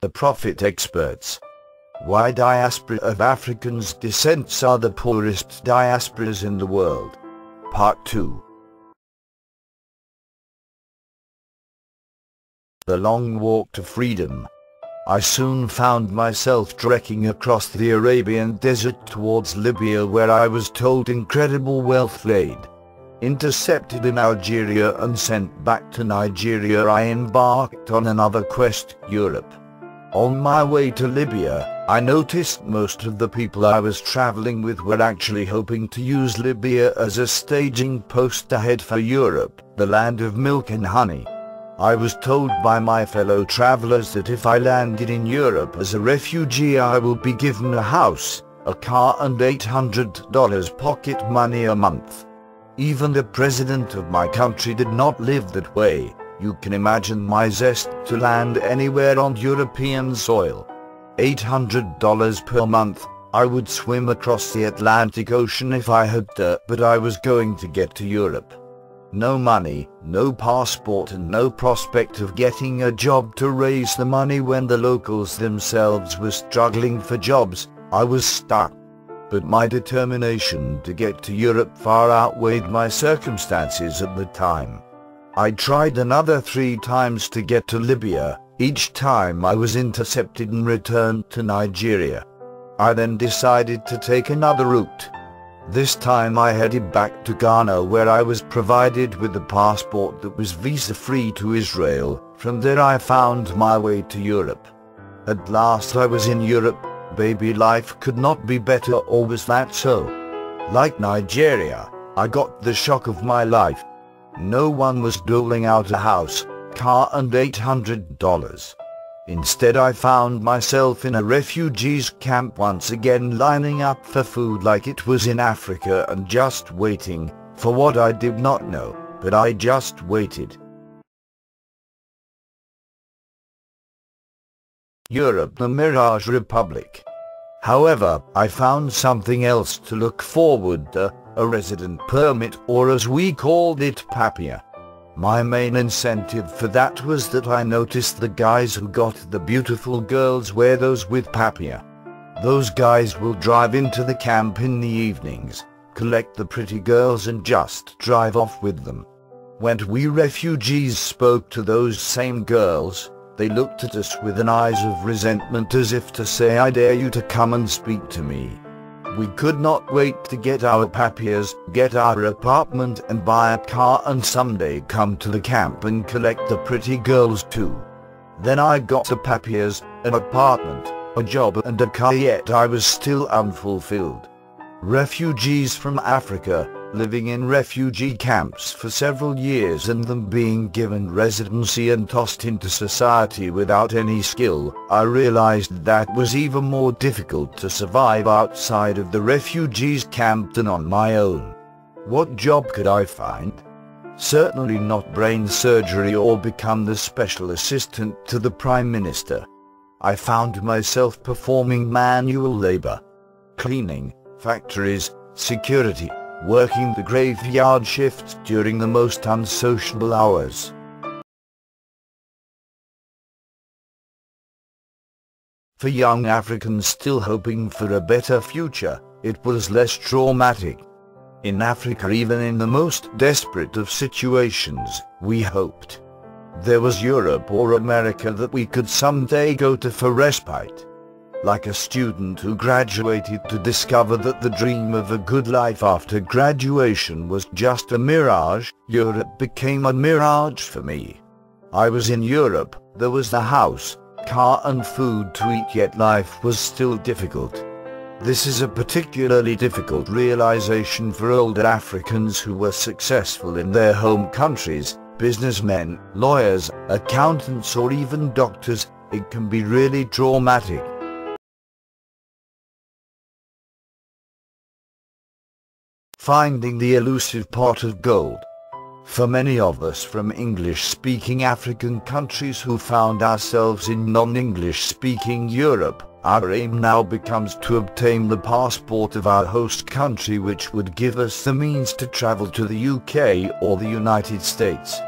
The Profit Experts. Why Diaspora of Africans' descents are the poorest diasporas in the world. Part 2. The long walk to freedom. I soon found myself trekking across the Arabian desert towards Libya, where I was told incredible wealth laid. Intercepted in Algeria and sent back to Nigeria, I embarked on another quest, Europe. On my way to Libya, I noticed most of the people I was traveling with were actually hoping to use Libya as a staging post to head for Europe, the land of milk and honey. I was told by my fellow travelers that if I landed in Europe as a refugee, I will be given a house, a car and $800 pocket money a month. Even the president of my country did not live that way. You can imagine my zest to land anywhere on European soil. $800 per month. I would swim across the Atlantic Ocean if I had to, but I was going to get to Europe. No money, no passport, and no prospect of getting a job to raise the money when the locals themselves were struggling for jobs. I was stuck. But my determination to get to Europe far outweighed my circumstances at the time. I tried another 3 times to get to Libya. Each time I was intercepted and returned to Nigeria. I then decided to take another route. This time I headed back to Ghana, where I was provided with a passport that was visa-free to Israel. From there I found my way to Europe. At last I was in Europe. Baby, life could not be better, or was that so? Like Nigeria, I got the shock of my life. No one was doling out a house, car and $800. Instead, I found myself in a refugees camp once again, lining up for food like it was in Africa and just waiting for what I did not know, but I just waited. Europe, the Mirage Republic. However, I found something else to look forward to, a resident permit, or as we called it, papier. My main incentive for that was that I noticed the guys who got the beautiful girls wear those with papier. Those guys will drive into the camp in the evenings, collect the pretty girls and just drive off with them. When we refugees spoke to those same girls, they looked at us with an eyes of resentment, as if to say, I dare you to come and speak to me. We could not wait to get our papiers, get our apartment and buy a car, and someday come to the camp and collect the pretty girls too. Then I got the papiers, an apartment, a job and a car, yet I was still unfulfilled. Refugees from Africa, living in refugee camps for several years and them being given residency and tossed into society without any skill, I realized that was even more difficult to survive outside of the refugees camp than on my own. What job could I find? Certainly not brain surgery or become the special assistant to the Prime Minister. I found myself performing manual labor. Cleaning, factories, security, working the graveyard shifts during the most unsociable hours. For young Africans still hoping for a better future, it was less traumatic. In Africa, even in the most desperate of situations, we hoped. There was Europe or America that we could someday go to for respite. Like a student who graduated to discover that the dream of a good life after graduation was just a mirage, Europe became a mirage for me. I was in Europe, there was the house, car and food to eat, yet life was still difficult. This is a particularly difficult realization for older Africans who were successful in their home countries, businessmen, lawyers, accountants, or even doctors. It can be really traumatic. Finding the elusive pot of gold. For many of us from English-speaking African countries who found ourselves in non-English-speaking Europe, our aim now becomes to obtain the passport of our host country, which would give us the means to travel to the UK or the United States.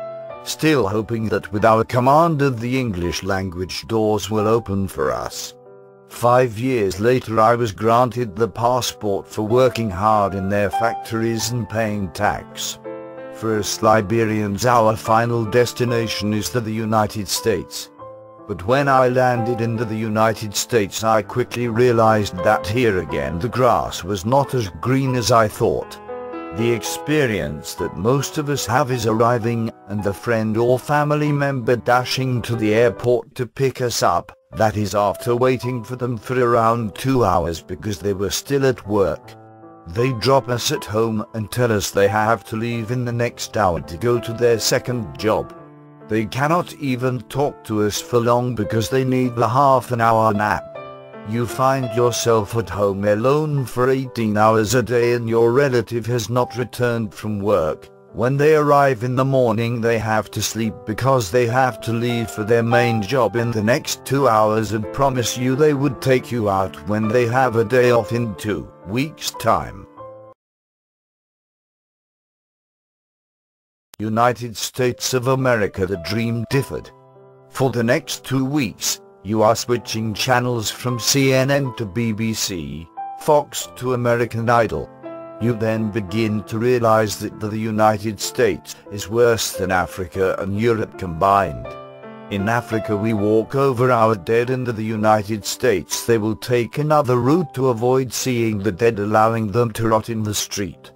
still hoping that with our command of the English language doors will open for us. 5 years later I was granted the passport for working hard in their factories and paying tax. For us Liberians, our final destination is the United States. But when I landed in the United States I quickly realized that here again the grass was not as green as I thought. The experience that most of us have is arriving and the friend or family member dashing to the airport to pick us up, that is after waiting for them for around 2 hours because they were still at work. They drop us at home and tell us they have to leave in the next hour to go to their second job. They cannot even talk to us for long because they need the half an hour nap. You find yourself at home alone for 18 hours a day and your relative has not returned from work. When they arrive in the morning they have to sleep because they have to leave for their main job in the next 2 hours and promise you they would take you out when they have a day off in 2 weeks' time. United States of America, the dream differed. For the next 2 weeks, you are switching channels from CNN to BBC, Fox to American Idol. You then begin to realize that the United States is worse than Africa and Europe combined. In Africa we walk over our dead, and in the United States they will take another route to avoid seeing the dead, allowing them to rot in the street.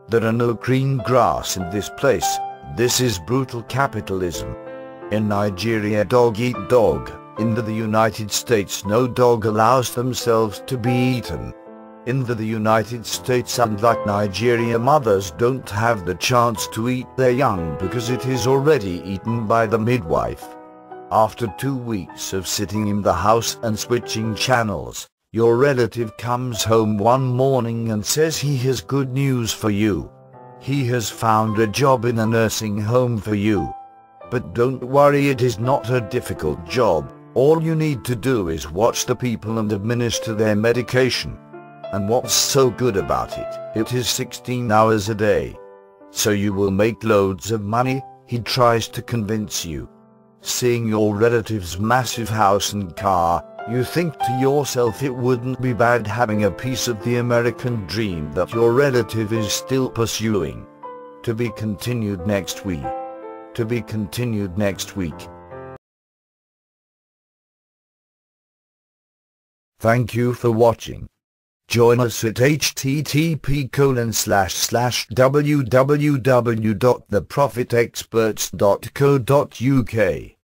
There are no green grass in this place. This is brutal capitalism. In Nigeria dog eat dog. In the United States no dog allows themselves to be eaten. In the United States, unlike Nigeria, mothers don't have the chance to eat their young because it is already eaten by the midwife. After 2 weeks of sitting in the house and switching channels, your relative comes home one morning and says he has good news for you. He has found a job in a nursing home for you. But don't worry, it is not a difficult job. All you need to do is watch the people and administer their medication. And what's so good about it? It is 16 hours a day. So you will make loads of money, he tries to convince you. Seeing your relative's massive house and car, you think to yourself it wouldn't be bad having a piece of the American dream that your relative is still pursuing. To be continued next week. To be continued next week. Thank you for watching. Join us at http://www.theprophetexperts.co.uk.